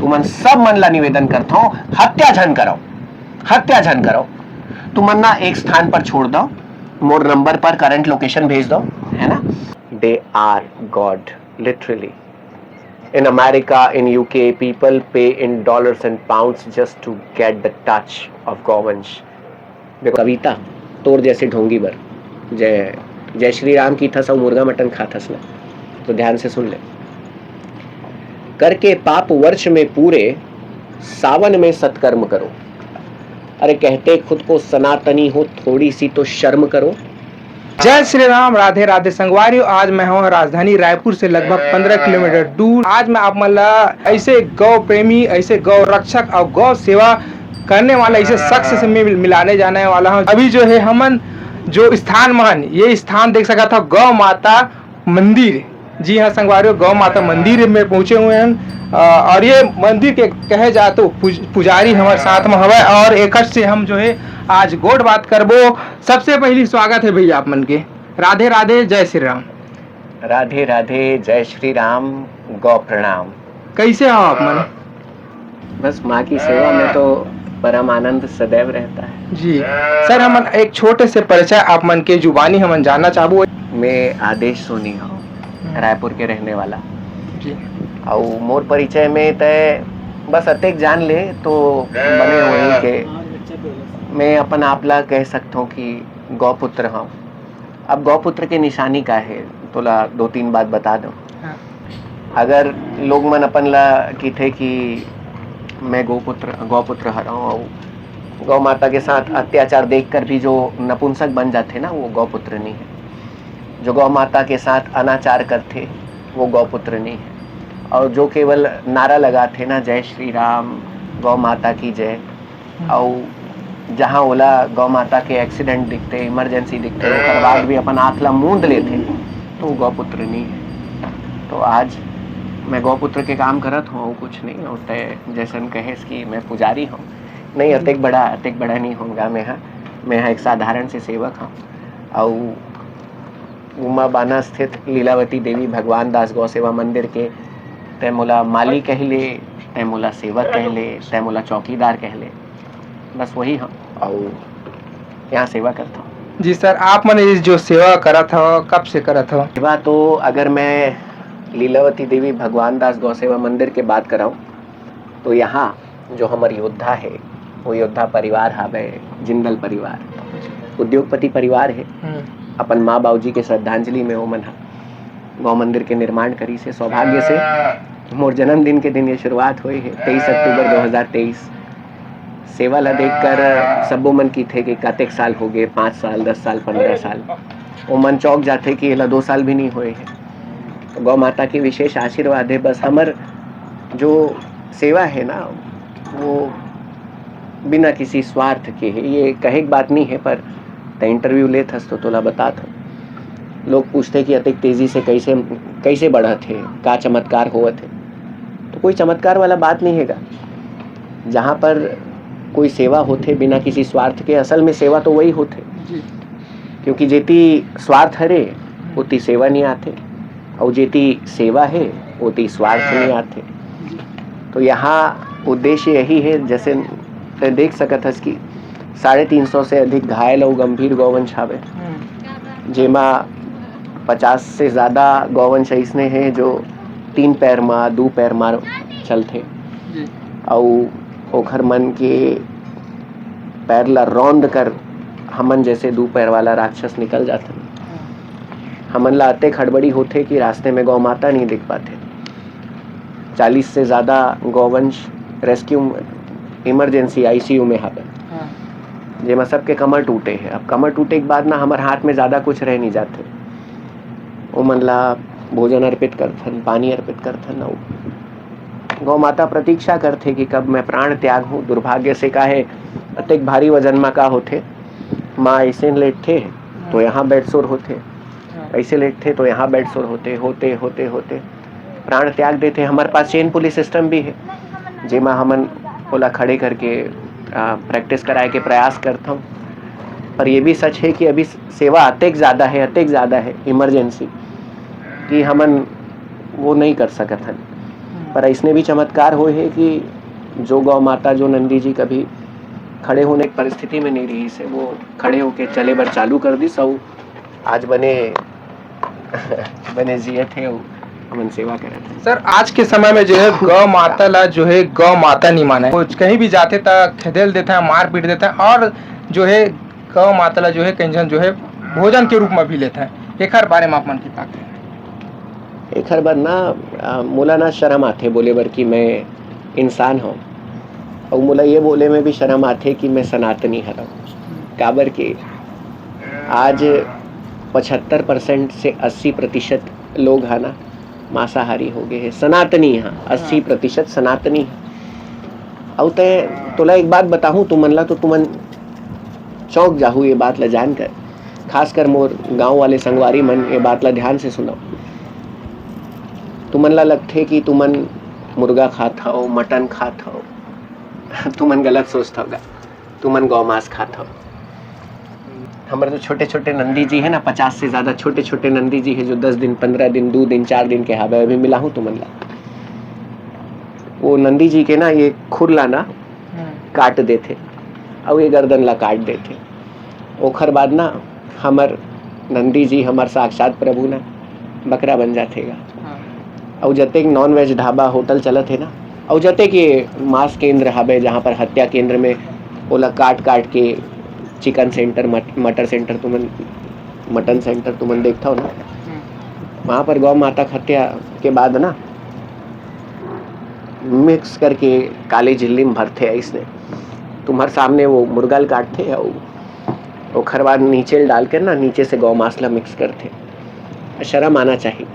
तुमन सब मन ला निवेदन करता हूँ, हत्या झन करो, हत्या झन करो। तुमन ना एक स्थान पर छोड़ दो, मोर नंबर पर करंट लोकेशन भेज दो, है ना। They are god literally. In America, in UK, people pay in dollars and pounds just to get the touch of गौवंश। देखो कविता तोर जैसे ढोंगी बर जय जय श्री राम की थस और मुर्गा मटन खाथस ना, तो ध्यान से सुन ले। करके पाप वर्ष में पूरे, सावन में सत्कर्म करो। अरे कहते खुद को सनातनी हो, थोड़ी सी तो शर्म करो। जय श्री राम, राधे राधे संगवारियों। आज मैं हूँ राजधानी रायपुर से लगभग 15 किलोमीटर दूर। आज मैं आप मन ऐसे गौ प्रेमी, ऐसे गौ रक्षक और गौ सेवा करने वाला ऐसे शख्स से मैं मिलाने जाने वाला हूँ। अभी जो है हमन जो स्थान मान, ये स्थान देख सका था गौ माता मंदिर। जी हाँ संगवारियों, गौ माता मंदिर में पहुंचे हुए हैं और ये मंदिर के कहे जाए तो पुजारी हमारे साथ में हवा और एक से हम जो है आज गोड बात करबो। सबसे पहली स्वागत है भैया आप मन के। राधे राधे, जय श्री राम। राधे राधे, जय श्री राम, गौ प्रणाम। कैसे हो आप मन? बस माँ की सेवा में तो परम आनंद सदैव रहता है। जी सर, हम एक छोटे से परिचय आप मन के जुबानी हम जानना चाहबो। मैं आदेश सोनी हूँ, रायपुर के रहने वाला जी। और मोर परिचय में तय बस अतेक जान ले तो बने हुए के मैं अपन आपला कह सकता हूँ कि गौपुत्र हूँ। अब गौपुत्र के निशानी का है तोला 2-3 बात बता दो। हाँ। अगर लोग मन अपन ला की थे कि मैं गौपुत्र हरा हूँ और गौ माता के साथ अत्याचार देखकर भी जो नपुंसक बन जाते ना, वो गौपुत्र नहीं है। जो गौ माता के साथ अनाचार करते वो गौपुत्र नहीं है। और जो केवल नारा लगाते ना, जय श्री राम, गौ माता की जय, और जहाँ ओला गौ माता के एक्सीडेंट दिखते, इमरजेंसी दिखते, ओकर बाद भी अपन आँख ला मूंद लेते, तो वो गौपुत्र नहीं है। तो आज मैं गौपुत्र के काम करत हूँ, कुछ नहीं होता है। जैसन कहेस कि मैं पुजारी हूँ, नहीं अतेक बड़ा नहीं होगा। मैं एक साधारण से सेवक हूँ और उमा बाना स्थित लीलावती देवी भगवान दास गौ सेवा मंदिर के तय मोला माली कह ले, तय मोला सेवक कह ले, तय मोला चौकीदार कह ले, बस वही हम और यहाँ सेवा करता हूँ। जी सर, आप मन इस जो सेवा करत हो कब से करत हो? सेवा तो अगर मैं लीलावती देवी भगवान दास गौ सेवा मंदिर के बात कराऊँ तो यहाँ जो हमारे योद्धा है वो योद्धा परिवार है, जिंदल परिवार, उद्योगपति परिवार है। अपन माँ बाबूजी के श्रद्धांजलि में वो मन गौ मंदिर के निर्माण करी से सौभाग्य से मोर जन्मदिन के दिन ये शुरुआत हुई है 23 अक्टूबर 2023। सेवा ला देखकर सबो मन की थे कि कतेक साल हो गए, 5 साल, 10 साल, 15 साल। वो मन चौक जाते कि ये 2 साल भी नहीं हुए हैं। तो गौ माता की विशेष आशीर्वाद है। बस हमार जो सेवा है ना, वो बिना किसी स्वार्थ के है। ये कहे की बात नहीं है, पर इंटरव्यू ले थस तो तोला बता था। लोग पूछते कि अतिक तेजी से कैसे बढ़ा थे, का चमत्कार हुआ थे। तो कोई चमत्कार वाला बात नहीं हैगा। जहाँ पर कोई सेवा होते बिना किसी स्वार्थ के, असल में सेवा तो वही होते, क्योंकि जेती स्वार्थ हरे उती सेवा नहीं आते, और जेती सेवा है उती स्वार्थ नहीं आते। तो यहाँ उद्देश्य यही है। जैसे देख सकत हस कि 350 से अधिक घायल और गंभीर गौवंश हावे, जेमा 50 से ज़्यादा गौवंश ऐसने हैं जो 3 पैर मा 2 पैर मार चलते, और ओखर मन के पैर ला रौंद कर हमन जैसे 2 पैर वाला राक्षस निकल जाते। हमन ला अते खड़बड़ी होते कि रास्ते में गौ माता नहीं दिख पाते। 40 से ज़्यादा गौवंश रेस्क्यू इमरजेंसी ICU में हावे, जेमा सबके कमर टूटे हैं। अब कमर टूटे के बाद ना हमारे हाथ में ज़्यादा कुछ रह नहीं जाते। वो मन ला भोजन अर्पित करथन, पानी अर्पित करथन, और गौ माता प्रतीक्षा करते कि कब मैं प्राण त्याग हूँ। दुर्भाग्य से का है अतेक भारी वजन में का होते, माँ ऐसे लेटते तो यहाँ बेड सोर होते, ऐसे लेटते तो यहाँ बेड सोर होते होते होते होते प्राण त्याग देते। हमारे पास चेन पुलिस सिस्टम भी है, जेमा हमन ओला खड़े करके प्रैक्टिस कराए के प्रयास करता हूँ। पर ये भी सच है कि अभी सेवा अतेक ज़्यादा है इमरजेंसी, कि हमन वो नहीं कर सकत हन। पर इसने भी चमत्कार हो है कि जो गौ माता, जो नंदी जी कभी खड़े होने की परिस्थिति में नहीं रही से, वो खड़े होके चले बर चालू कर दी सब आज बने बने जिये थे, हमन सेवा करे थे। सर आज के समय में जो है गौ माता ला जो है गौ माता नहीं माने, वो कहीं भी जाते ता खेदेल देता है, मार पीट देता है, और जो है गौ माता ला जो है कहीं जो है भोजन के रूप में भी लेता है। एक हर बारे में आप मन की बात है। एक हर बार ना मोला ना शर्म आते बोले बर कि मैं इंसान हूँ, और मोला ये बोले में भी शर्म आते कि मैं सनातनी हूँ। काबर के आज 75% से 80% लोग है ना मांसाहारी हो गए हैं, सनातनी हैं 80% सनातनी है। और तोला एक बात बताऊं, तुमन ला तो तुमन चौंक जाहू ये बात ला जानकर, खासकर मोर गांव वाले संगवारी मन ये बात ला ध्यान से सुनो। तुमन ला लगथे कि तुमन मुर्गा खात हो, मटन खात हो, तुमन गलत सोचता होगा, तुमन गौ मांस खात हो। हमारे जो छोटे छोटे नंदी जी है ना, 50 से ज्यादा छोटे छोटे नंदी जी है जो 10 दिन 15 दिन 2 दिन 4 दिन के हावे अभी मिला हूँ तुमन ला। वो नंदी जी के ना ये खुरला ना काट देते और ये गर्दन ला काट देते। ओखर बाद ना हमर नंदी जी, हमार साक्षात प्रभु ना बकरा बन जातेगा। और जते नॉन वेज ढाबा होटल चलत है ना, और जते के मांस केंद्र हावे जहाँ पर हत्या केंद्र में ओला काट काट के चिकन सेंटर, मटर सेंटर, तुमन मटन सेंटर तुमन देखता हो ना, वहाँ पर गौ माता हत्या के बाद ना मिक्स करके काले झिल्ली में भरते हैं। इसने तुम्हारे सामने वो मुर्गाल काटते हैं और खरबाद नीचे डाल कर ना नीचे से गौ मांसला मिक्स करते। शर्म आना चाहिए।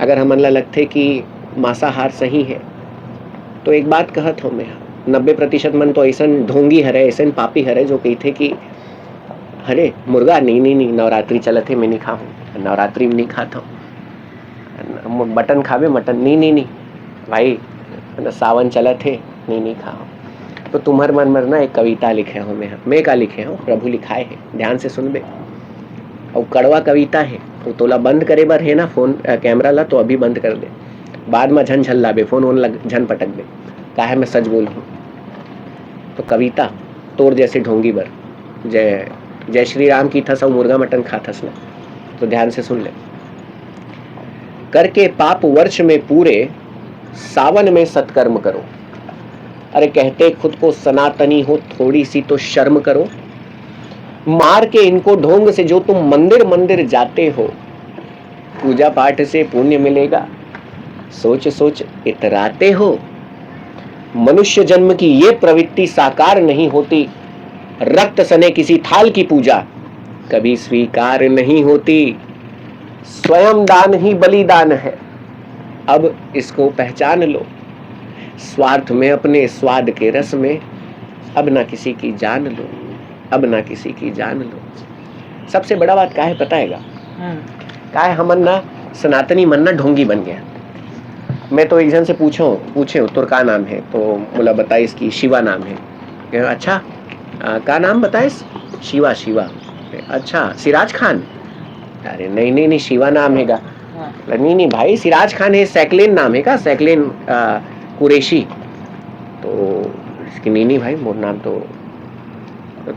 अगर हमन ला लगते कि मांसाहार सही है तो एक बात कहत हूँ मैं, 90% मन तो ऐसा ढोंगी हरे, ऐसा पापी हरे जो कहते कि अरे मुर्गा नहीं नवरात्रि चलत है मैं नहीं खाऊँ, नवरात्रि में नहीं खाता हूँ। मटन खावे, मटन नहीं भाई, सावन चलत है नहीं खाओ। तो तुम्हार मन में ना एक कविता लिखे हूँ मैं का लिखे हूँ, प्रभु लिखाए है, ध्यान से सुनबे। और कड़वा कविता है, तो तोला बंद करे बर है ना फोन कैमरा ला, तो अभी बंद कर दे, बाद में झन झल्लाबे, फोन ओन लग झन पटक दे, काहे मैं सच बोल हूँ। तो कविता तोर जैसे ढोंगी बर, जय श्री राम की थस और मुर्गा मटन खाथस ना, तो ध्यान से सुन ले। करके पाप वर्ष में पूरे, सावन में सत्कर्म करो। अरे कहते खुद को सनातनी हो, थोड़ी सी तो शर्म करो। मार के इनको ढोंग से जो तुम मंदिर मंदिर जाते हो, पूजा पाठ से पुण्य मिलेगा, सोच सोच इतराते हो। मनुष्य जन्म की ये प्रवृत्ति साकार नहीं होती, रक्त सने किसी थाल की पूजा कभी स्वीकार नहीं होती। स्वयं दान ही बलिदान है, अब इसको पहचान लो। स्वार्थ में अपने स्वाद के रस में, अब ना किसी की जान लो, अब ना किसी की जान लो। सबसे बड़ा बात क्या है पता है? क्या है, हमन ना सनातनी मन ना ढोंगी बन गया। मैं तो एक जन से पूछे तो का नाम है, तो बोला बताए इसकी शिवा नाम है। अच्छा का नाम बताए? शिवा। अच्छा सिराज खान? अरे नहीं शिवा नाम है। नहीं भाई, सिराज खान है, सैकलिन नाम है का, सैकलिन कुरैशी। तो इसकी नहीं भाई, मोर नाम तो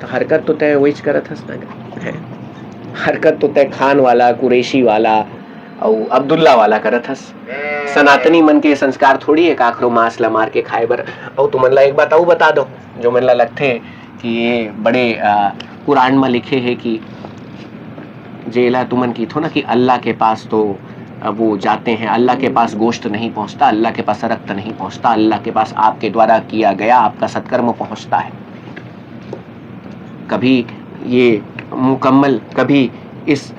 हरकत तो तय वही करत हस ना है, हरकत तो तय खान वाला, कुरैशी वाला और अब्दुल्ला वाला करत हस। सनातनी मन के संस्कार थोड़ी है काखरो मांस ला मार के खाए बर। और तुमन ला एक बात और बता दो, जो मन ला लगते कि ये बड़े कुरान में लिखे है कि जेला तुमन की थो ना कि अल्लाह के पास तो वो जाते हैं, अल्लाह के पास गोश्त नहीं पहुंचता, अल्लाह के पास रक्त नहीं पहुंचता, अल्लाह के पास आपके द्वारा किया गया आपका सत्कर्म पहुंचता है। कभी ये मुकम्मल, कभी इस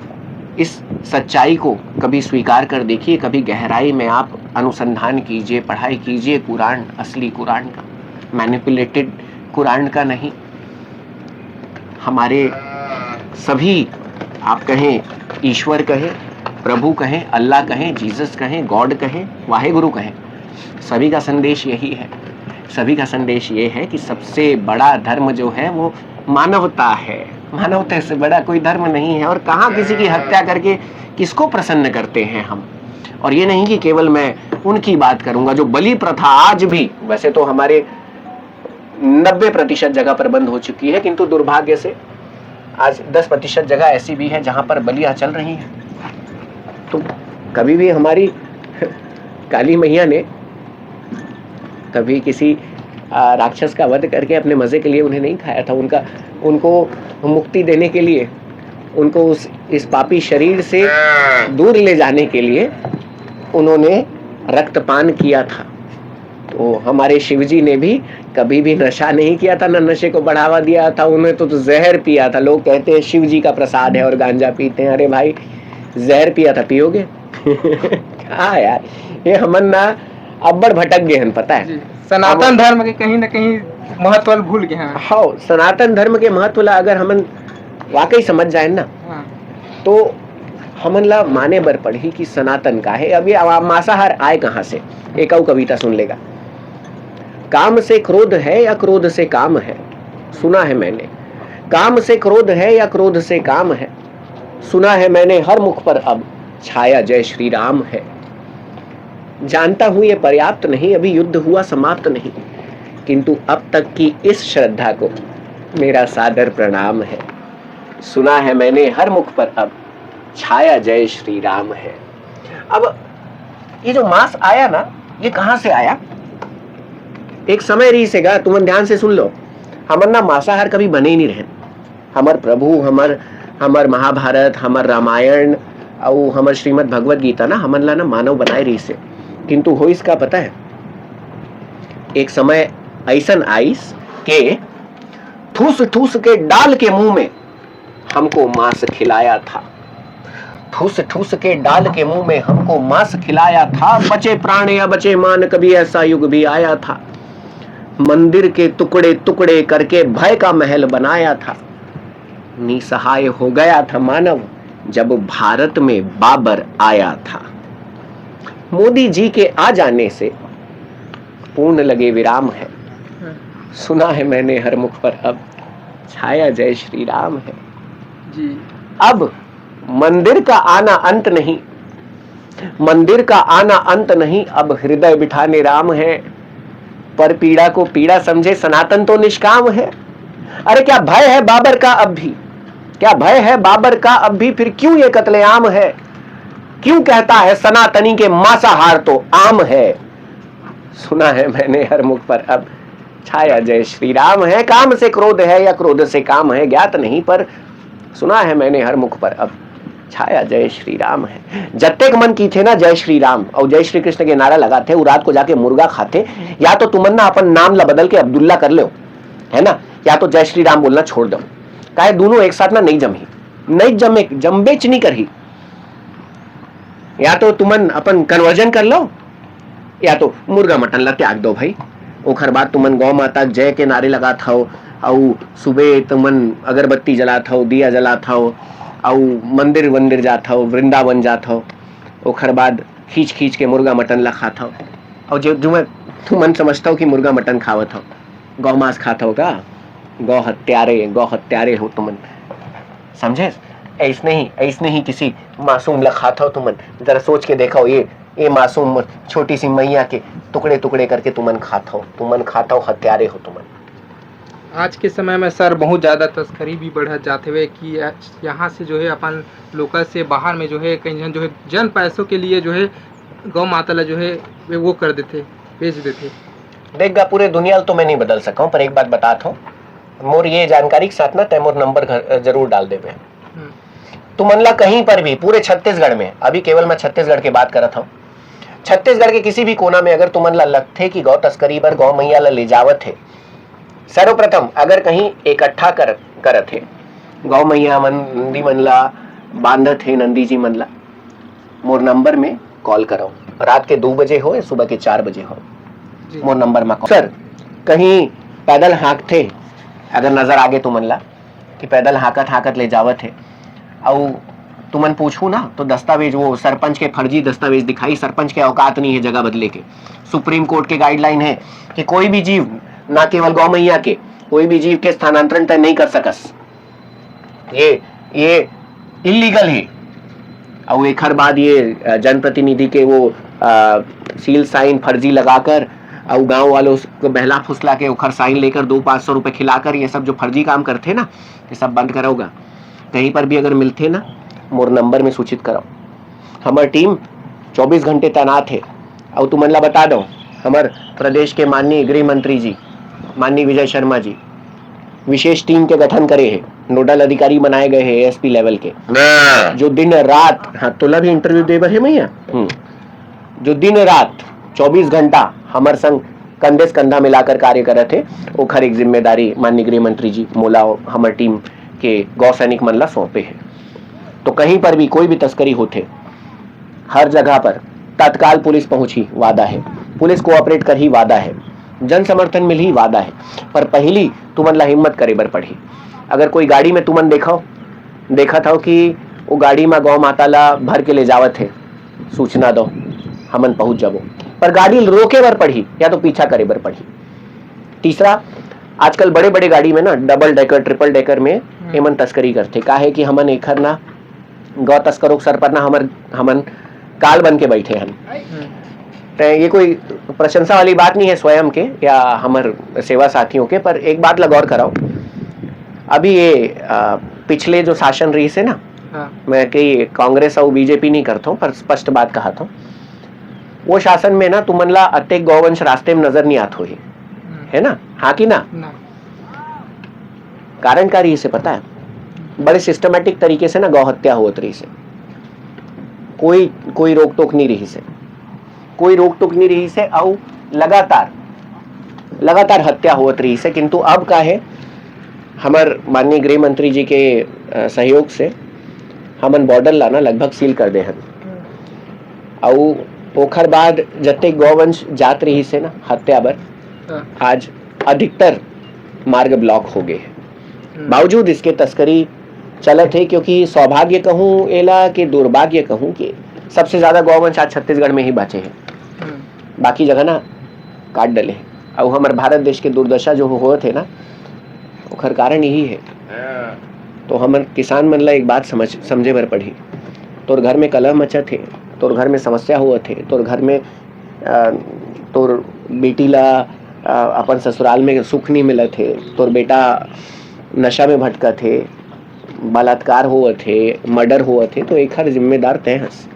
सच्चाई को कभी स्वीकार कर देखिए, कभी गहराई में आप अनुसंधान कीजिए, पढ़ाई कीजिए कुरान, असली कुरान का, मैनिपुलेटेड कुरान का नहीं। हमारे सभी, आप कहें ईश्वर कहें, प्रभु कहें, अल्लाह कहें, जीसस कहें, गॉड कहें, वाहेगुरु कहें, सभी का संदेश यही है। सभी का संदेश ये है कि सबसे बड़ा धर्म जो है वो मानवता है। मानवता से बड़ा कोई धर्म नहीं है। और कहाँ किसी की हत्या करके किसको प्रसन्न करते हैं हम। और ये नहीं कि केवल मैं उनकी बात करूंगा। जो बलि प्रथा आज भी, वैसे तो हमारे 90% जगह पर बंद हो चुकी है, किंतु दुर्भाग्य से आज 10% जगह ऐसी भी है जहां पर बलियां चल रही हैं। तो कभी भी हमारी काली मैया ने कभी किसी राक्षस का वध करके अपने मजे के लिए उन्हें नहीं खाया था। उनको मुक्ति देने के लिए, उनको इस पापी शरीर से दूर ले जाने के लिए उन्होंने रक्तपान किया था। तो हमारे शिवजी ने भी कभी भी नशा नहीं किया था, न नशे को बढ़ावा दिया था। उन्हें तो जहर पिया था। लोग कहते हैं शिवजी का प्रसाद है और गांजा पीते हैं। अरे भाई, जहर पिया था, पियोगे? हाँ यार, ये हमन ना अब्बड़ भटक गए हैं, पता है। सनातन धर्म के कहीं न कहीं महत्व भूल गए हैं। हाँ, सनातन धर्म के महत्व ला अगर हमन वाकई समझ जाए ना, तो हमन ला माने बर पड़ी कि सनातन का है। अब ये मांसाहार आए कहाँ से? एक और कविता सुन लेगा। काम से क्रोध है या क्रोध से काम है, सुना है मैंने। काम से क्रोध है या क्रोध से काम है, सुना है मैंने। हर मुख पर अब छाया जय श्री राम है। जानता हूं ये पर्याप्त नहीं, अभी युद्ध हुआ समाप्त नहीं, किंतु अब तक की इस श्रद्धा को मेरा सादर प्रणाम है। सुना है मैंने हर मुख पर अब छाया जय श्री राम है। अब ये जो मांस आया ना, ये कहां से आया? एक समय रही सेगा, तुम ध्यान से सुन लो। हमर ना मांसाहार कभी बने ही नहीं रहे। हमर प्रभु, हमर महाभारत, हमर रामायण और हमर श्रीमद् भगवत गीता ना हमन ला ना मानव बनाए रही से। किंतु हो इसका पता है, एक समय ऐसन आइस के ठूस ठूस के डाल के मुंह में हमको मांस खिलाया था। ठूस ठूस के डाल के मुंह में हमको मांस खिलाया था। बचे प्राण या बचे मान, कभी ऐसा युग भी आया था। मंदिर के टुकड़े टुकड़े करके भय का महल बनाया था। निसहाय हो गया था मानव जब भारत में बाबर आया था। मोदी जी के आ जाने से पूर्ण लगे विराम है। सुना है मैंने हर मुख पर अब छाया जय श्री राम है जी। अब मंदिर का आना अंत नहीं, मंदिर का आना अंत नहीं, अब हृदय बिठाने राम है। पर पीड़ा को पीड़ा समझे सनातन तो निष्काम है। अरे क्या भय है बाबर का अब भी? क्या भय है बाबर का अब भी? फिर क्यों ये कत्लेआम है? क्यों कहता है सनातनी के मांसाहार तो आम है? सुना है मैंने हर मुख पर अब छाया जय श्री राम है। काम से क्रोध है या क्रोध से काम है ज्ञात नहीं, पर सुना है मैंने हर मुख पर अब छाया जय श्री राम है। जत्तेक मन की थे ना जय श्री राम और जय श्री कृष्ण के नारा लगाते, वो रात को जाके मुर्गा खाते। या तो तुमन ना अपन नाम ला बदल के अब्दुल्ला कर लो, है ना, या तो जय श्री राम बोलना छोड़ दो। काहे दोनों एक साथ ना नहीं जमी, नहीं जमे, जम्बेच नहीं करही। या तो तुमन अपन कन्वर्जन कर लो, या तो मुर्गा मटन ला त्याग दो भाई। ओखर बाद तुमन गौ माता जय के नारे लगात हो, और सुबह तुमन अगरबत्ती जलात हो, दिया जलात हो, और मंदिर वंदिर जात हो, वृंदावन जात हो। ओखर बाद खींच खींच के मुर्गा मटन ला खात हो। और जो तुमन समझता हो कि मुर्गा मटन खावत हो, गौ मांस खाता हो का? गौ हत्यारे हो तुमन, समझे? ऐसने ही किसी मासूम ला खाता हो तुमन। जरा सोच के देखो, ये मासूम छोटी सी मैया के टुकड़े टुकड़े करके तुमन खाता हो, हत्यारे हो तुमन। आज के समय में सर बहुत ज़्यादा तस्करी भी बढ़ जाते हुए कि यहाँ से जो है अपन लोकल से बाहर में जो है कहीं जन जो है जन पैसों के लिए जो है गौ माता ला जो है वे वो कर देते, बेच देते। देखगा पूरे दुनिया तो मैं नहीं बदल सका हूँ, पर एक बात बताता हूँ। मोर ये जानकारी के साथ ना तैमूर नंबर जरूर डाल देवे। तुमन ला कहीं पर भी पूरे छत्तीसगढ़ में, अभी केवल मैं छत्तीसगढ़ की बात करत हूँ, छत्तीसगढ़ के किसी भी कोना में अगर तुमन ला लगथे कि गौ तस्करी पर गौ मैया ला ले जावत है, सर्वप्रथम अगर कहीं इकट्ठा करत है गौ मैया मन, नंदी मन ला बांधत है, नंदी जी मन ला, मोर नंबर में कॉल करो। रात के 2 बजे हो या सुबह के 4 बजे हो, मोर नंबर में सर कहीं पैदल हाँकथे, अगर नजर आगे तुमन ला कि पैदल हाँकत ले जावत है, और तुमन पूछू ना तो दस्तावेज, वो सरपंच के फर्जी दस्तावेज दिखाई। सरपंच के औकात नहीं है जगह बदले के। सुप्रीम कोर्ट के गाइडलाइन है कि कोई भी जीव, ना केवल गौ मैया के, कोई भी जीव के स्थानांतरण तय नहीं कर सकस। ये इलीगल है। और एक हर बाद ये जनप्रतिनिधि के वो सील साइन फर्जी लगाकर और गांव वालों को बहला फुसला के उखर साइन लेकर 200-500 रुपए खिलाकर ये सब जो फर्जी काम करते ना, ये सब बंद करोगा। कहीं पर भी अगर मिलते ना, मोर नंबर में सूचित करो। हमार टीम 24 घंटे तैनात है। और तुमन ला बता दो, हमार प्रदेश के माननीय गृह मंत्री जी माननीय विजय शर्मा जी विशेष टीम के गठन करे है, नोडल अधिकारी बनाए गए हैं एएसपी लेवल के, जो दिन रात, हाँ तोला भी इंटरव्यू देवर है मैया, जो दिन रात 24 घंटा हमार संग कंधे से कंधा मिलाकर कार्य करे थे। ओखर एक जिम्मेदारी माननीय गृह मंत्री जी मोला हमार टीम के गौ सैनिक मन ला सौंपे है। तो कहीं पर भी कोई भी तस्करी होते, हर जगह पर तत्काल पुलिस पहुंची वादा है, पुलिस कोऑपरेट कर ही वादा है, जन समर्थन मिल ही वादा है। पर पहली तुमन ला हिम्मत करे बर पड़ी। अगर कोई गाड़ी में तुमन देखा था कि वो गाड़ी में गौ माता ला भर के ले जावत है, सूचना दो, हमन पहुंच जाबो। पर गाड़ी रोके बर पड़ी या तो पीछा करे बर पड़ी। तीसरा, आजकल बड़े बड़े गाड़ी में ना डबल डेकर ट्रिपल डेकर में एमन तस्करी करते। का है कि हमन एखर ना गौ तस्करों सर पर ना हमन काल बन के बैठे हैं। तो ये कोई प्रशंसा वाली बात नहीं है स्वयं के या हमार सेवा साथियों के। पर एक बात ला गौर कराओ, अभी ये पिछले जो शासन रही से ना, मैं कहीं कांग्रेस और बीजेपी नहीं करता हूँ, पर स्पष्ट बात कहा था, वो शासन में ना तुमन ला अत्येक गौवंश रास्ते में नजर नहीं आत हो, है ना? हाँ कि ना? कारण क्या रही से पता है? बड़े सिस्टमैटिक तरीके से ना गौ हत्या होत रही से, कोई रोक टोक नहीं रही से, कोई रोक टोक नहीं रही से, और लगातार हत्या होत रही से। किंतु अब का है, हमार माननीय गृह मंत्री जी के सहयोग से हमन बॉर्डर लाना लगभग सील कर दे हैं। और ओखर बाद जते गौवंश जात रही से ना हत्या बर, आज अधिकतर मार्ग ब्लॉक हो गए हैं। बावजूद इसके तस्करी चलत है, क्योंकि सौभाग्य कहूँ एला के दुर्भाग्य कहूँ कि सबसे ज्यादा गौवंश आज छत्तीसगढ़ में ही बचे हैं, बाकी जगह ना काट डले। और हमारे भारत देश के दुर्दशा जो हुए थे ना, ओखर कारण यही है। तो हमारे किसान मन ला एक बात समझे बर पड़ी, तोर घर में कलह मचा थे, तोर घर में समस्या हुआ थे, तोर घर में तोर बेटी ला अपन ससुराल में सुख नहीं मिला थे, तोर बेटा नशा में भटका थे, बलात्कार हुआ थे, मर्डर हुआ थे, तो एक हर जिम्मेदार तय हस।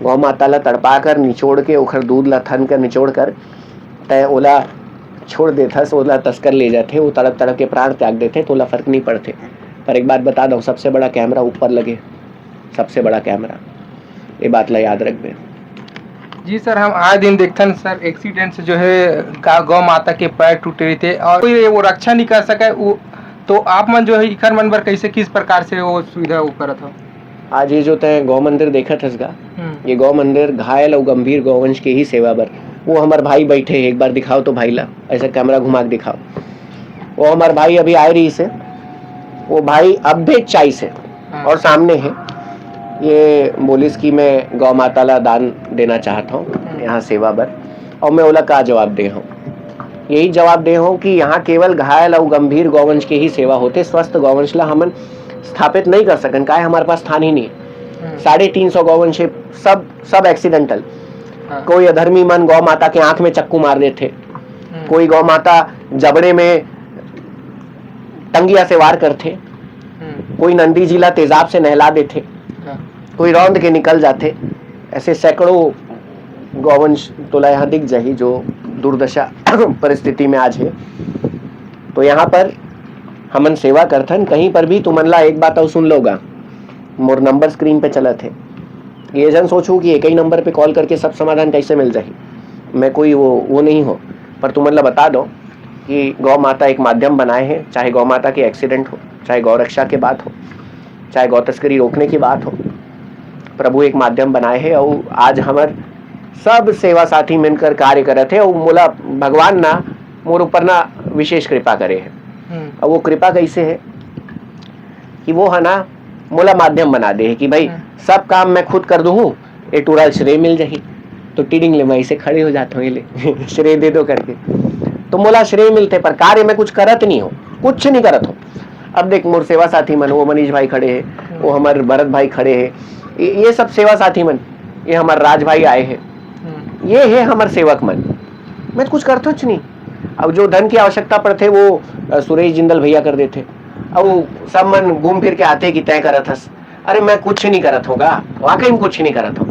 गौ माता ला तड़पा कर निचोड़ के ओखर दूध ला थन कर निचोड़ कर तय ओला छोड़ देथस, ओला तस्कर ले जाते, वो तड़प तड़प के प्राण त्याग देते, तो ओला फर्क नहीं पड़ते। पर एक बात बता दो, सबसे बड़ा कैमरा ऊपर लगे, सबसे बड़ा कैमरा, ये बात ला याद रखबे। जी सर, हम आए दिन देखते हैं सर, एक्सीडेंट से जो है गौ माता के पैर टूटे रहे थे और कोई वो रक्षा नहीं कर सका, वो तो आप मन जो है इखर मन पर कैसे किस प्रकार से वो सुविधा वो करत हो? आज ये जो तय गौ मंदिर देखा था, ये गौ मंदिर घायल और गंभीर गौवंश के ही सेवा बर, वो हमारे भाई बैठे, एक बार दिखाओ तो भाई ला, ऐसा कैमरा घुमा के दिखाओ। वो हमारे भाई अभी आए रही से, वो भाई अपडेट चाई से और सामने है, ये बोलिस की मैं गौ माता ला दान देना चाहता हूँ यहाँ सेवा बर, और मैं ओला का जवाब दे हूँ, यही जवाब दे हूँ कि यहाँ केवल घायल और गंभीर गौवंश के ही सेवा होते, स्वस्थ गौवंश ला हमन स्थापित नहीं कर सकन, काहे हमारे पास स्थान ही नहीं है। 350 गौवंश सब एक्सीडेंटल। कोई अधर्मी मन गौ माता के आंख में चक्कू मार देते, कोई गौ माता जबड़े में टंगिया से वार करते, कोई नंदी जिला तेजाब से नहला देते, कोई रौंद के निकल जाते। ऐसे सैकड़ों गौवंश तोला यहाँ दिख जाही जो दुर्दशा परिस्थिति में आज है। तो यहाँ पर हमन सेवा करथन, कहीं पर भी तुमन ला एक बात और सुन लोगा, मोर नंबर स्क्रीन पे चला थे, ये जन सोचू कि एक ही नंबर पे कॉल करके सब समाधान कैसे मिल जाए, मैं कोई वो नहीं हो। पर तुमन ला बता दो कि गौ माता एक माध्यम बनाए हैं, चाहे गौ माता के एक्सीडेंट हो, चाहे गौ रक्षा की बात हो, चाहे गौ तस्करी रोकने की बात हो, प्रभु एक माध्यम बनाए हैं। और आज हमार सब सेवा साथी मिलकर कार्य करे थे, और मोला भगवान ना मोर ऊपर ना विशेष कृपा करे है। और वो कृपा कैसे है कि वो है ना मोला माध्यम बना दे है कि भाई सब काम मैं खुद कर दूँ, ये टूरा श्रेय मिल जाही, तो टीडिंग ले मैं इसे खड़े हो जाता हूँ, ले श्रेय दे दो करके, तो मोला श्रेय मिलते, पर कार्य में कुछ करत नहीं हो, कुछ नहीं करत हो। अब देख मोर सेवा साथी मन, वो मनीष भाई खड़े हैं, वो हमारे भरत भाई खड़े हैं, ये सब सेवा साथी मन, ये हमारे राज भाई आए हैं, ये है हमार सेवक मन। मैं कुछ करतो च नहीं। अब जो धन की आवश्यकता पर थे वो सुरेश जिंदल भैया कर देते। अब सब मन घूम फिर के आते कि तय करत हस। अरे मैं कुछ नहीं करत होगा, वाकई में कुछ नहीं करत हो,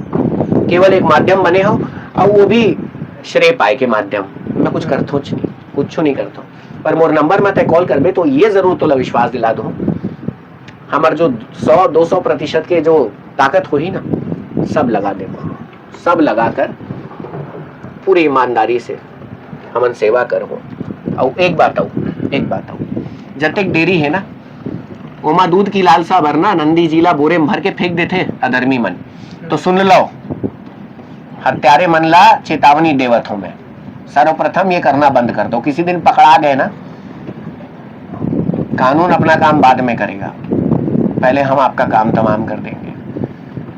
केवल एक माध्यम बने हो, और वो भी श्रेय पाए के माध्यम। मैं कुछ करतो च नहीं, कुछ नहीं करतो। पर मोर नंबर में तय कॉल करबे तो ये जरूर तोला विश्वास दिला दो, हमार जो 100-200% के जो ताकत हुई ना, सब लगा दे, सब लगाकर पूरी ईमानदारी से हमन सेवा करो। और एक बात आऊ, जब डेरी है ना, ओमा दूध की लालसा भरना, नंदी जीला बोरे में भर के फेंक देते अधर्मी मन। तो सुन लो, हत्यारे मन ला चेतावनी देवत हूं मैं, सर्वप्रथम ये करना बंद कर दो। किसी दिन पकड़ा गए ना, कानून अपना काम बाद में करेगा, पहले हम आपका काम तमाम कर देंगे।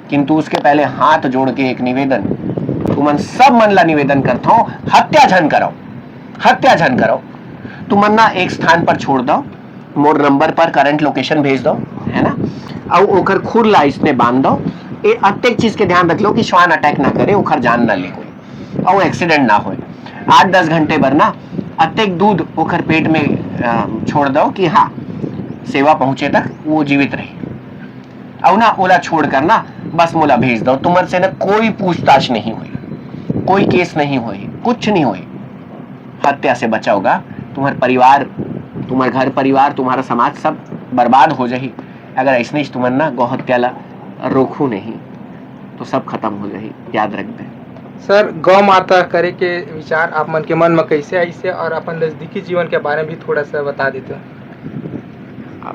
किंतु उसके पहले हाथ जोड़ के एक निवेदन, तुमन सब मन ला निवेदन करता हूं, हत्या झन करो। तुमन ना एक स्थान पर छोड़ दो, मोर नंबर पर करंट लोकेशन भेज दो, है ना, और ओकर खुर ला इसने बांध दो। ये अत्येक चीज के ध्यान रख लो कि श्वान अटैक ना करे, ओकर जान ना ले कोई, और एक्सीडेंट ना हो। 8-10 घंटे भर ना अत्येक दूध ओकर पेट में छोड़ दो कि हाँ सेवा पहुंचे तक वो जीवित रहे। और ना ओला छोड़ कर ना बस मोला भेज दो। तुमर से ना कोई पूछताछ नहीं हुई, कोई केस नहीं हुई, कुछ नहीं हुई। हत्या से बचाओगा, तुम्हारा परिवार, तुम्हारा घर परिवार, तुम्हारा समाज सब बर्बाद हो जाही। अगर ऐसे तुमन ना गौ हत्या ला रोकू नहीं तो सब खत्म हो जाही, याद रख दे। सर, गौ माता करे के विचार आप मन के मन में कैसे ऐसे, और अपन नजदीकी जीवन के बारे में भी थोड़ा सा बता देते हो।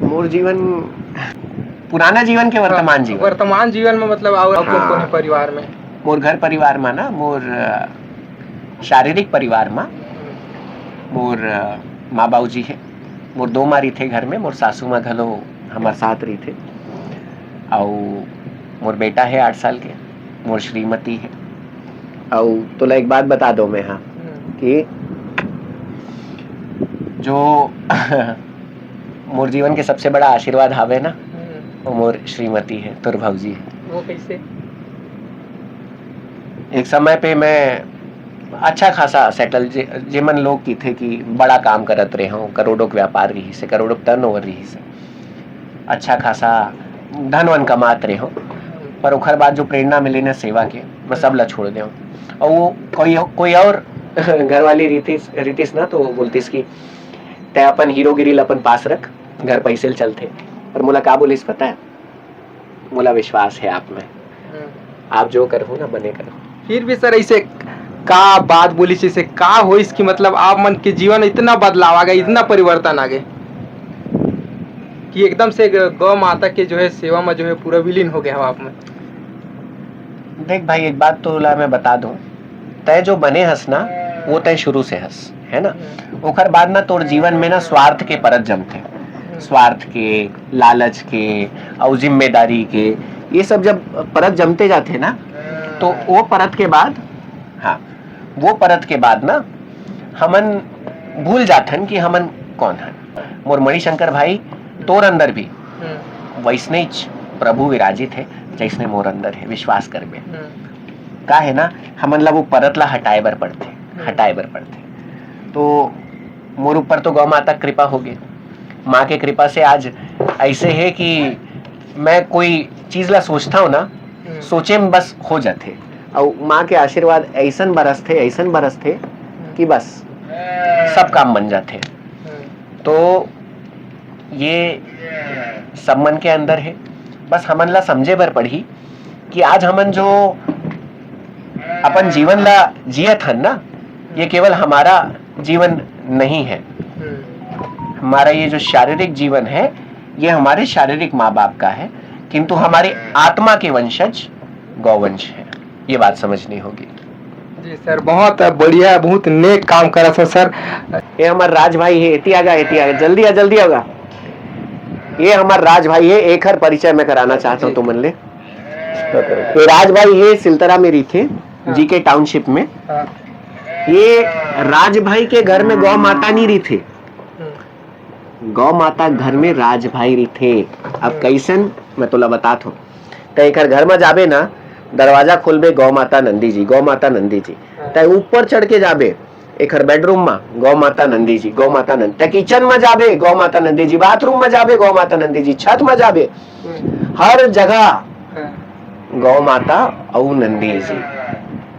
मोर जीवन, पुराना जीवन के वर्तमान जीवन में मतलब और कौन परिवार में, मोर घर परिवार में ना, मोर शारीरिक परिवार में मोर माँ बाबू जी है, मोर 2 मारी थे घर में, मोर सासू माँ घलो हमारे साथ रही थे, और मोर बेटा है 8 साल के, मोर श्रीमती है। और तोला एक बात बता दो मैं, हाँ, कि जो मोर जीवन के सबसे बड़ा आशीर्वाद हावे ना, वो मोर श्रीमती है, तोर भौजी है। वो कैसे? एक समय पे मैं अच्छा खासा सेटल, जेमन लोग की थे कि बड़ा काम करत रहे हो, करोड़ों के व्यापार रही से, करोड़ों टर्नओवर रही से, अच्छा खासा धनवन कमात रहे हो। पर ओखर बाद जो प्रेरणा मिले ना सेवा के, मैं सब ला छोड़ दे। और वो कोई और घर वाली रीतिस ना, तो बोलतीस कि तय अपन हीरोगिरी अपन पास रख, घर पैसे चलते। पर मोला का बोलिस पता है, मोला विश्वास है आप में, आप जो करो ना बने करो। फिर भी सर ऐसे का बात बोली से का हो, इसकी मतलब आप मन के जीवन इतना बदलाव आ गया, इतना परिवर्तन आ गए कि एकदम से गौ माता के जो है सेवा में जो है पूरा विलीन हो गया हो आप में। देख भाई, एक बात तो मैं बता दूं, तय जो बने हस ना, वो तय शुरू से हस, है ना। ओखर बाद ना तोर जीवन में ना स्वार्थ के परत जमते, स्वार्थ के, लालच के और जिम्मेदारी के, ये सब जब परत जमते जाते ना, तो वो परत के बाद, हाँ, वो परत के बाद ना हमन भूल जाथन कि हमन कौन है। मोर मणिशंकर भाई, तोर अंदर भी वैसने प्रभु विराजित है जैसने मोर अंदर है, विश्वास कर बे। का है ना, हमन ला वो परत ला हटाए बर पड़ते। तो मोर ऊपर तो गौ माता कृपा हो गई, माँ के कृपा से आज ऐसे है कि मैं कोई चीज ला सोचता हूँ ना, सोचे में बस हो जाते। और माँ के आशीर्वाद ऐसन बरसते कि बस सब काम बन जाते। तो ये सब मन के अंदर है, बस हमन ला समझे बर पड़ी कि आज हमन जो अपन जीवन ला जियत हन ना, ये केवल हमारा जीवन नहीं है। हमारा ये जो शारीरिक जीवन है, ये हमारे शारीरिक माँ बाप का है, किंतु हमारे आत्मा के वंशज गौवंश है। ये बात समझनी होगी। जी सर, बहुत बढ़िया, बहुत नेक काम करा सर। ये हमारा राज भाई है, एती आगा, जल्दी होगा। ये हमारा राज भाई है, एक हर परिचय में कराना चाहता हूँ तुमन ले। ये राज भाई है, सिलतरा में रही थे, जीके टाउनशिप में। ये राज भाई के घर में गौ माता नहीं रही थे, गौ माता घर में राज भाई रही थे। अब कैसन मैं तोला बताता हूँ। तो एक घर में जाबे ना, दरवाजा खोलबे गौ माता नंदी जी, गौ माता नंदी जी। तय ऊपर चढ़ के जाबे एक हर बेडरूम में गौ माता नंदी जी, गौ माता नंदी। तय किचन में जाबे गौ माता नंदी जी, बाथरूम में जाबे गौ माता नंदी जी, छत में जाबे हर जगह गौ माता और नंदी जी।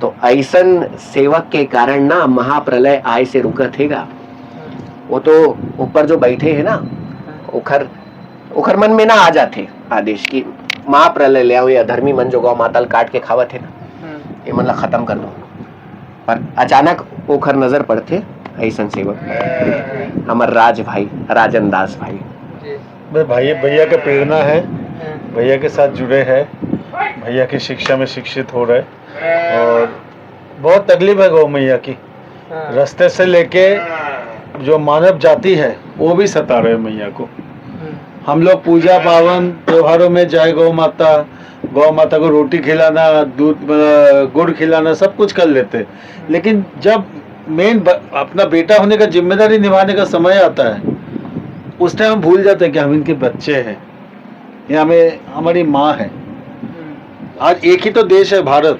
तो ऐसन सेवक के कारण ना महाप्रलय आय से रुका थेगा। वो तो ऊपर जो बैठे हैं ना, उखर मन में ना आ जाते आदेश की महाप्रलय ले आओ, ये अधर्मी मन जो गौ माता काट के खावत है ना, ये मन ला खत्म कर दो। पर अचानक ओखर नजर पड़ते ऐसन सेवक हमार राज भाई, राजन दास भाई। भैया का प्रेरणा है, भैया के साथ जुड़े हैं, भैया की शिक्षा में शिक्षित हो रहे, और बहुत तकलीफ है गौ मैया की। रास्ते से लेके जो मानव जाति है वो भी सता रहे मैया को। हम लोग पूजा पावन त्योहारों में जय गौ माता को रोटी खिलाना, दूध गुड़ खिलाना, सब कुछ कर लेते, लेकिन जब मेन अपना बेटा होने का जिम्मेदारी निभाने का समय आता है, उस टाइम हम भूल जाते हैं कि हम इनके बच्चे हैं, ये हमारी माँ है। आज एक ही तो देश है भारत,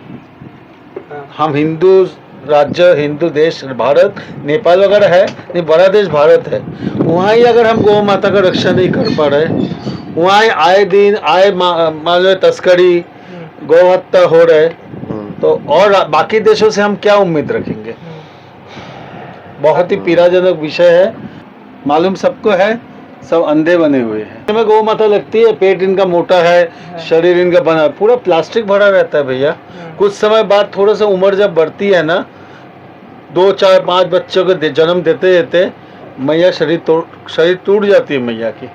हम हिंदू राज्य, हिंदू देश भारत, नेपाल वगैरह है नहीं, बड़ा देश भारत है। वहाँ ही अगर हम गौ माता का रक्षा नहीं कर पा रहे, वहाँ ही आए दिन मान लो तस्करी, गौ हत्या हो रहे, तो और बाकी देशों से हम क्या उम्मीद रखेंगे। बहुत ही पीड़ाजनक विषय है, मालूम सबको है, सब अंधे बने हुए हैं। हमें गौ माता लगती है, पेट इनका मोटा है, शरीर इनका बना पूरा प्लास्टिक भरा रहता है भैया। कुछ समय बाद थोड़ा सा उम्र जब बढ़ती है ना, 2 4 5 बच्चों को जन्म देते देते मैया शरीर टूट जाती है, मैया की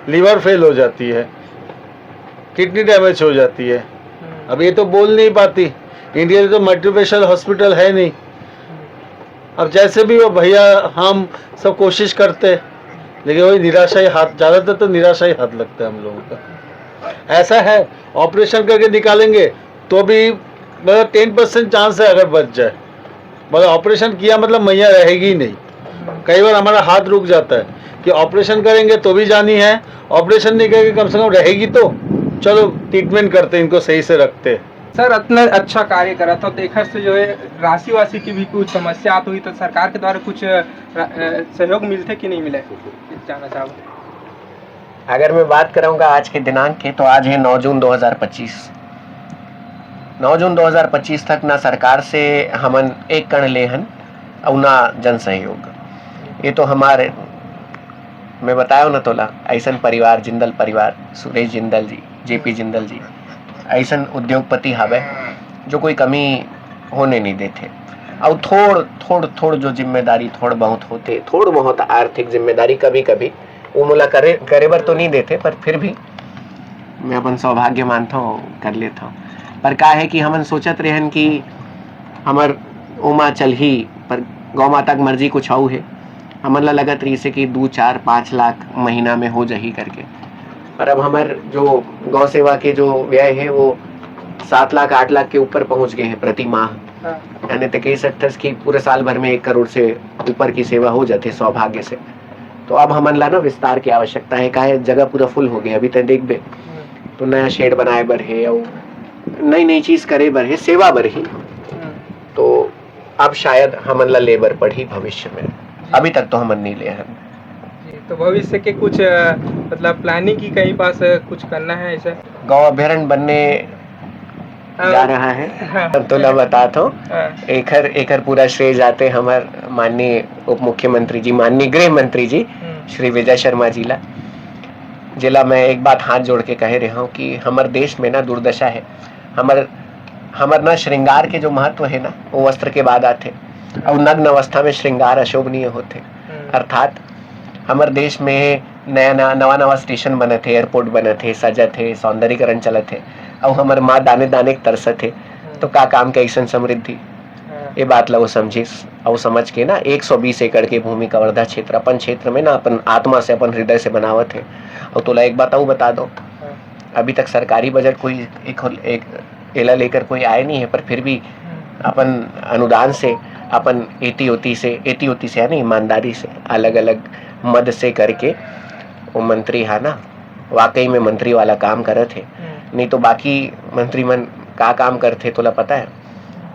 लीवर फेल हो जाती है, किडनी डैमेज हो जाती है। अब ये तो बोल नहीं पाती, इंडिया में तो मल्टीस्पेशल हॉस्पिटल है नहीं। अब जैसे भी वो भैया हम सब कोशिश करते, लेकिन वही निराशा ही हाथ, ज़्यादातर तो निराशा ही हाथ लगता है हम लोगों का। ऐसा है ऑपरेशन करके निकालेंगे तो भी मतलब 10% चांस है अगर बच जाए, मतलब ऑपरेशन किया मतलब मैया रहेगी ही नहीं। कई बार हमारा हाथ रुक जाता है कि ऑपरेशन करेंगे तो भी जानी है, ऑपरेशन नहीं करेंगे कम से कम रहेगी तो चलो ट्रीटमेंट करते, इनको सही से रखते। सर इतना अच्छा कार्य करा था, तो एक से जो है राशि वासी की भी कुछ समस्या आती हुई तो सरकार के द्वारा कुछ सहयोग मिलते कि नहीं मिले, जानना चाहूँ। अगर मैं बात कराऊंगा आज के दिनांक की, तो आज है 9 जून 2025। 9 जून 2025 तक ना सरकार से हमन एक कण लेहन और ना जन सहयोग। ये तो हमारे, मैं बताया ना तोला, ऐसन परिवार, जिंदल परिवार, सुरेश जिंदल जी, जेपी जिंदल जी, ऐसन उद्योगपति हवे जो कोई कमी होने नहीं देते। और थोड़ जो जिम्मेदारी थोड़ बहुत होते, थोड़ बहुत आर्थिक जिम्मेदारी कभी कभी वो मोला करे बर तो नहीं देते, पर फिर भी मैं अपन सौभाग्य मानता हूँ, कर लेता हूँ। पर का है कि हमन सोचत रहन कि हमर उमा चल ही, पर गौ माता की मर्जी कुछ और है। हमन ला लगत रही से कि 2 4 5 लाख महीना में हो जाही करके, पर अब हमार जो गौ सेवा के जो व्यय है वो 7 लाख 8 लाख के ऊपर पहुंच गए हैं प्रति माह। यानी तो कह सकते कि पूरे साल भर में 1 करोड़ से ऊपर की सेवा हो जाती है सौभाग्य से। तो अब हमन ला ना विस्तार की आवश्यकता है, काहे जगह पूरा फुल हो गया। अभी तक देख बे तो नया शेड बनाए बर है और नई चीज करे बर है, सेवा बर ही। तो अब शायद हमन ला लेबर पड़ी भविष्य में, अभी तक तो हमन नहीं ले हैं। तो भविष्य के कुछ मतलब प्लानिंग की कहीं पास कुछ करना है ऐसा? गौ अभ्यारण्य बनने जा रहा है, तब तो ला बताता हूँ। एकर पूरा श्रेय जाते हमार माननीय उप मुख्यमंत्री जी, माननीय गृह मंत्री जी श्री विजय शर्मा जी ला। जिला मैं एक बात हाथ जोड़ के कह रहा हूँ कि हमारे देश में ना दुर्दशा है। हमार ना श्रृंगार के जो महत्व है ना, वो वस्त्र के बाद आते, और नग्न अवस्था में श्रृंगार अशोभनीय होते। अर्थात हमारे देश में नवा स्टेशन बने थे, एयरपोर्ट बने थे, सजे थे, सौंदर्यीकरण चले थे, और हमारे माँ दाने दाने तरस थे। तो का काम के ऐसा समृद्धि, ये बात ला वो समझिस और समझ के ना 120 एकड़ के भूमि कवर्धा क्षेत्र अपन क्षेत्र में ना अपन आत्मा से, अपन हृदय से बनावत है। और तोला एक बात और बता दो, अभी तक सरकारी बजट कोई एक एला लेकर कोई आए नहीं है, पर फिर भी अपन अनुदान से, अपन एती ओती से यानी ईमानदारी से, अलग अलग मद से करके वो मंत्री है ना, वाकई में मंत्री वाला काम करे थे। नहीं तो बाकी मंत्री मन का काम करते तोला पता है?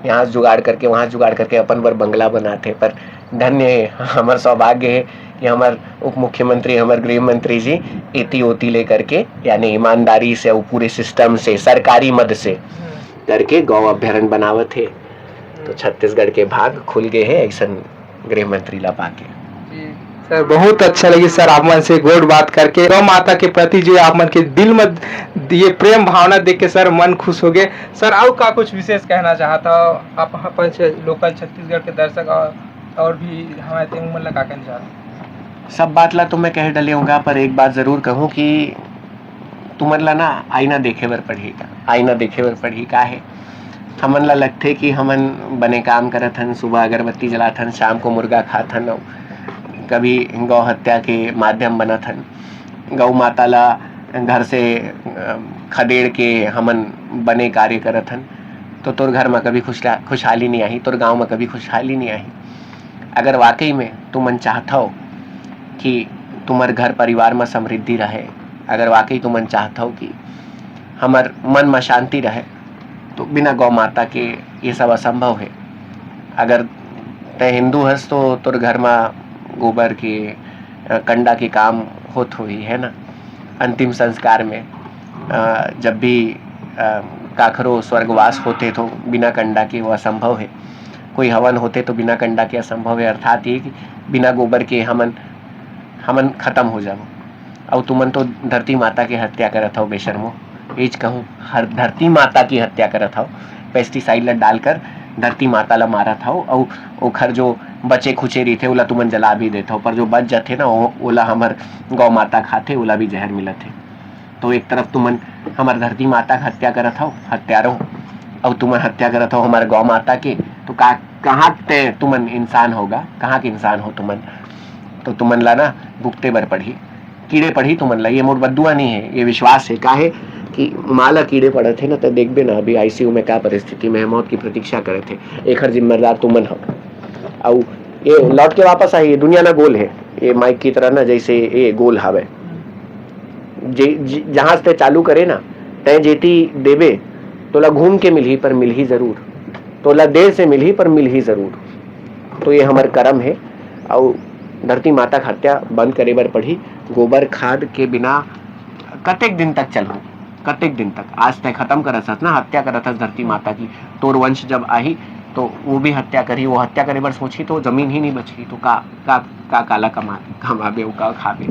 यहाँ जुगाड़ करके वहाँ जुगाड़ करके अपन बर बंगला बनाते। पर धन्य है, हमार सौभाग्य है कि हमार उप मुख्यमंत्री, हमार गृह मंत्री जी इति ओती लेकर के, यानी ईमानदारी से और पूरे सिस्टम से, सरकारी मद से करके गौ अभ्यारण्य बनावत है। तो छत्तीसगढ़ के भाग खुल गए हैं ऐसा गृह मंत्री ला पाके। सर बहुत अच्छा लगी सर आप मन से गोड बात करके। गौ माता के प्रति जो आप मन के दिल में ये प्रेम भावना देख के सर मन खुश हो गए। सर और का कुछ विशेष कहना चाहता हो आप अपन से लोकल छत्तीसगढ़ के दर्शक और भी हमारे तेमू मन ला का कहना चाहते? सब बात ला तो मैं कह डले होगा, पर एक बात जरूर कहूँ कि तुमन ला ना आईना देखे बर पड़ही। आईना देखे बर पड़ही का है, हमन ला लगथे कि हमन बने काम करत हन, सुबह अगरबत्ती जलात हन, शाम को मुर्गा खात हन, कभी गौ हत्या के माध्यम बनत हन। गौ माता ला घर से खदेड़ के हमन बने कार्य करत हन। तो तोर घर में कभी खुशहाली नहीं आई, तोर गांव में कभी खुशहाली नहीं आई। अगर वाकई में तुमन चाहता हो कि तुम्हार घर परिवार में समृद्धि रहे, अगर वाकई तुमन चाहता हो कि हमार मन में शांति रहे, तो बिना गौ माता के ये सब असंभव है। अगर तय हिंदू हस तो तोर घर में गोबर के कंडा के काम होत हुई है ना। अंतिम संस्कार में जब भी काखरो स्वर्गवास होते तो बिना कंडा के वो असंभव है। कोई हवन होते तो बिना कंडा के असंभव है। अर्थात ये कि बिना गोबर के हमन खत्म हो जाओ। और तुमन तो धरती माता की हत्या करत हो बेशर्मो। एज कहूँ हर धरती माता की हत्या करत हो, पेस्टिसाइड ला डालकर धरती माता ला मारत हो। और ओखर जो बचे खुचे रही थे ओला तुमन जला भी देते हो, पर जो बच जाते ना ओला हमर गौ माता खाते, ओला भी जहर मिलत है। तो एक तरफ तुमन हमार धरती माता का हत्या करत हो, हत्यारो, और तुमन हत्या करत हो हमारे गौ माता के, तो कहाँ ते तुमन इंसान होगा? कहाँ के इंसान हो तुमन? तो तुमन ला ना भुगते बर पढ़ी, कीड़े पढ़ी तुमन ला। ये मोर बद्दुआ नहीं है, ये विश्वास है। का है कि माला कीड़े पड़े थे ना, तो देखबे ना अभी आईसीयू में क्या परिस्थिति में मौत की प्रतीक्षा करे थे। एक हर जिम्मेदार तुमन हो। और ये लौट के वापस आई, ये दुनिया ना गोल है, ये माइक की तरह ना, जैसे ये गोल हवे। जहां से चालू करे ना तय जेती देवे तोला घूम के मिलही, पर मिलही जरूर। तोला देर से मिलही, पर मिलही जरूर। तो ये हमार कर्म है। और धरती माता का हत्या बंद करे बर पड़ी। गोबर खाद के बिना कतेक दिन तक चलू, कतेक दिन तक? आज तक खत्म करत ना, हत्या करत धरती माता की। तोर वंश जब आई तो वो भी हत्या करी। वो हत्या करे बर सोची तो जमीन ही नहीं बची। तो का काला कमाबे का खाबे?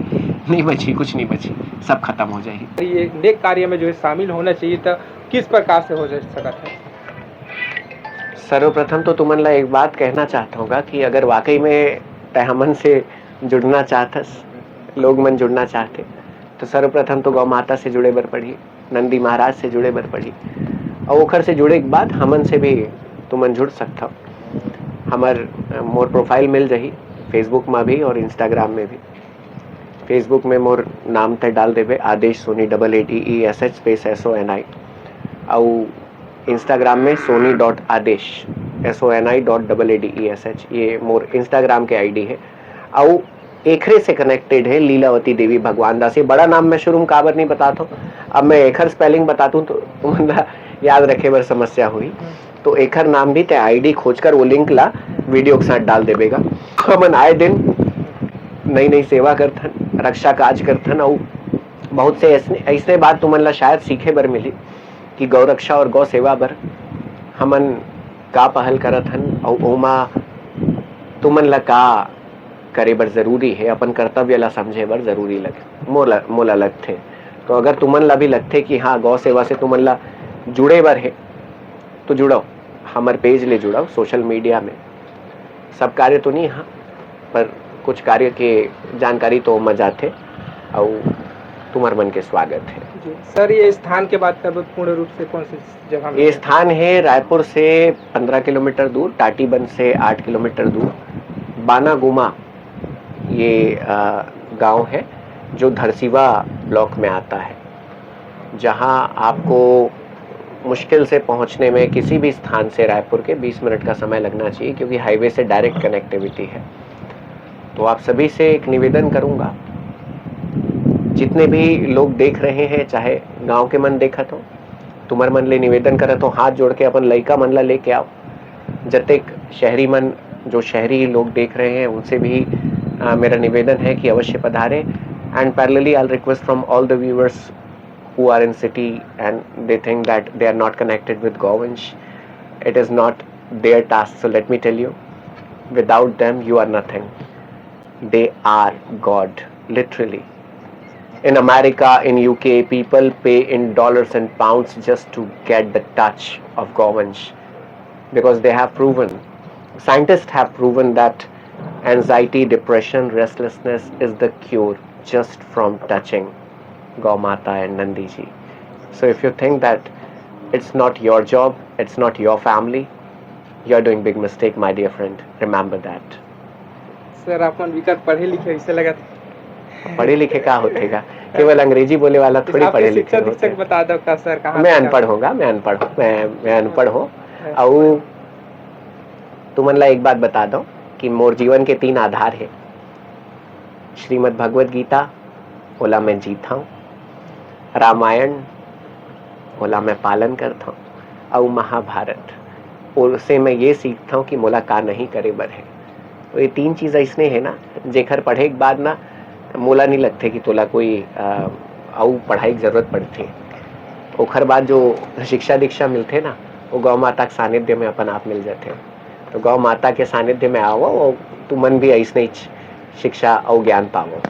नहीं बची, कुछ नहीं बची, सब खत्म हो जाएगी। ये नेक कार्य में जो है शामिल होना चाहिए था, किस प्रकार से हो सकता है? सर्वप्रथम तो तुमन ला एक बात कहना चाहता हूँ कि अगर वाकई में तहमन से जुड़ना चाहतस, लोग मन जुड़ना चाहते, तो सर्वप्रथम तो गौ माता से जुड़े बर पड़ी, नंदी महाराज से जुड़े बर पड़ी। और ओखर से जुड़े के बाद हमन से भी तुमन जुड़ सकता हो। हमार मोर प्रोफाइल मिल रही फेसबुक में भी और इंस्टाग्राम में भी। फेसबुक में मोर नाम तय डाल देवे आदेश सोनी AADESH स्पेस SONI। और इंस्टाग्राम में sony.adesh SONI.AADESH, ये मोर इंस्टाग्राम के आईडी है। और एखरे से कनेक्टेड है लीलावती देवी भगवान दास। ये बड़ा नाम मैं शुरू में काबर नहीं बताता हूँ, अब मैं एखर स्पेलिंग बताता हूँ तो तुमने याद रखे बर समस्या हुई। तो एखर नाम भी ते आईडी खोजकर वो लिंक ला वीडियो के साथ डाल देवेगा। हमन आए दिन नई नई सेवा करथन, रक्षा काज करथन। और बहुत से ऐसे बात तुमन ला शायद सीखे बर मिली कि गौ रक्षा और गौ सेवा बर हमन का पहल करत हन, और ओमा तुमन ला का करे बर जरूरी है, अपन कर्तव्य ला समझे बर जरूरी लगे। मोला लगथे। तो अगर तुमन ला भी लगथे कि हाँ गौ सेवा से तुमन ला जुड़े बर है, तो जुड़ो, हमारे पेज ले जुड़ो। सोशल मीडिया में सब कार्य तो नहीं, हाँ, पर कुछ कार्य के जानकारी तो मजा थे। और तुम्हार मन के स्वागत है जी। सर ये स्थान के बात कर पूर्ण रूप से कौन सी जगह में? ये स्थान है रायपुर से 15 किलोमीटर दूर, टाटीबंध से 8 किलोमीटर दूर, बाना गुमा ये गांव है जो धरसीवा ब्लॉक में आता है। जहां आपको मुश्किल से पहुंचने में किसी भी स्थान से रायपुर के 20 मिनट का समय लगना चाहिए, क्योंकि हाईवे से डायरेक्ट कनेक्टिविटी है। तो आप सभी से एक निवेदन करूंगा, जितने भी लोग देख रहे हैं, चाहे गांव के मन देखत हो, तुमर मन ले निवेदन करत हो हाथ जोड़ के अपन लइका मन ला लेके आओ। जतेक शहरी मन जो शहरी लोग देख रहे हैं उनसे भी मेरा निवेदन है कि अवश्य पधारे। And parallelly I request from all the viewers who are in city and they think that they are not connected with Govansh. It is not their task. So let me tell you, without them you are nothing. They are God, literally. In America, in UK, people pay in dollars and pounds just to get the touch of Govansh, because they have proven, scientists have proven that anxiety, depression, restlessness is the cure just from touching Gau Mata and Nandi ji. So if you think that it's not your job, it's not your family, you're doing big mistake, my dear friend. Remember that. Sir अपन विकट पढ़े लिखे ऐसे लगा था। पढ़े लिखे का होतेगा, केवल अंग्रेजी बोले वाला थोड़ी पढ़े लिखे शिक्षक होते। बता दो का सर कहाँ मैं अनपढ़ होगा, मैं अनपढ़ हूँ। और तुमन ला एक बात बता दो कि मोर जीवन के 3 आधार है। श्रीमद् भगवद गीता ओला मैं जीता हूँ, रामायण ओला मैं पालन करता हूँ, और महाभारत उससे मैं ये सीखता हूँ कि मोला का नहीं करे बर है। तो ये 3 चीज़ ऐसने है ना जेखर पढ़े के बाद ना मोला नहीं लगते कि तोला कोई और पढ़ाई की जरूरत पड़ती। ओखर बाद जो शिक्षा दीक्षा मिलते ना वो गौ माता के सानिध्य में अपन आप मिल जाते। तो गौ माता के सानिध्य में आओ और तुमन भी ऐसने शिक्षा और ज्ञान पाओ।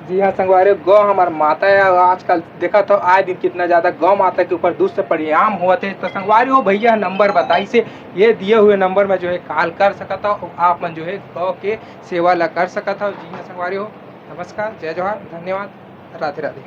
जी हाँ संगवारी, गौ हमार माता है। आजकल देखा तो आए दिन कितना ज्यादा गौ माता के ऊपर दुष्परिणाम हुआ थे। तो संगवारी हो भैया नंबर बताई से ये दिए हुए नंबर में जो है कॉल कर सकता हो, आप मन जो है गौ के सेवा ला कर सकता हो। जी हाँ संगवारी हो, नमस्कार, जय जोहार, धन्यवाद, राधे राधे।